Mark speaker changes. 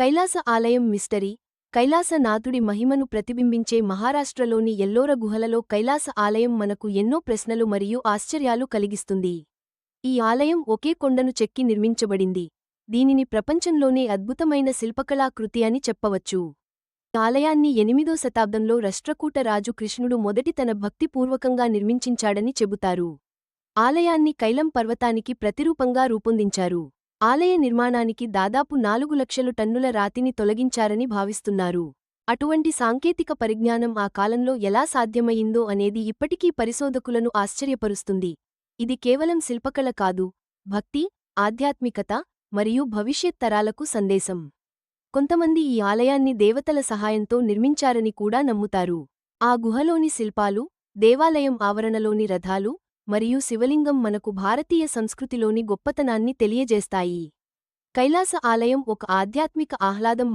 Speaker 1: కైలాస ఆలయం మిస్టరీ. కైలాసనాథుడి మహిమను ప్రతిబింబించే మహారాష్ట్రలోని ఎల్లోరా గుహలలో కైలాస ఆలయం మనకు ఎన్నో ప్రశ్నలు మరియు ఆశ్చర్యాలు కలిగిస్తుంది. ఈ ఆలయం ఒకే కొండను చెక్కి నిర్మించబడింది. దీనిని ప్రపంచంలోనే అద్భుతమైన శిల్పకళాకృతి అని చెప్పవచ్చు. ఈ ఆలయాన్ని 8వ శతాబ్దంలో రాష్ట్రకూట రాజు కృష్ణుడు మొదటి తన భక్తిపూర్వకంగా నిర్మించించాడని చెబుతారు. ఆలయాన్ని కైలం పర్వతానికి ప్రతిరూపంగా రూపొందించారు. ఆలయ నిర్మాణానికి దాదాపు 4 లక్షల టన్నుల రాతిని తొలగించారని భావిస్తున్నారు. అటువంటి సాంకేతిక పరిజ్ఞానం ఆ కాలంలో ఎలా సాధ్యమయిందో అనేది ఇప్పటికీ పరిశోధకులను ఆశ్చర్యపరుస్తుంది. ఇది కేవలం శిల్పకళ కాదు, భక్తి, ఆధ్యాత్మికత, మరియు భవిష్యత్ తరాలకు సందేశం. కొంతమంది ఈ ఆలయాన్ని దేవతల సహాయంతో నిర్మించారని కూడా నమ్ముతారు. ఆ గుహలోని శిల్పాలు, దేవాలయం ఆవరణలోని రథాలు, మరియు శివలింగం మనకు భారతీయ సంస్కృతిలోని గొప్పతనాన్ని తెలియజేస్తాయి. కైలాస ఆలయం ఒక ఆధ్యాత్మిక ఆహ్లాదం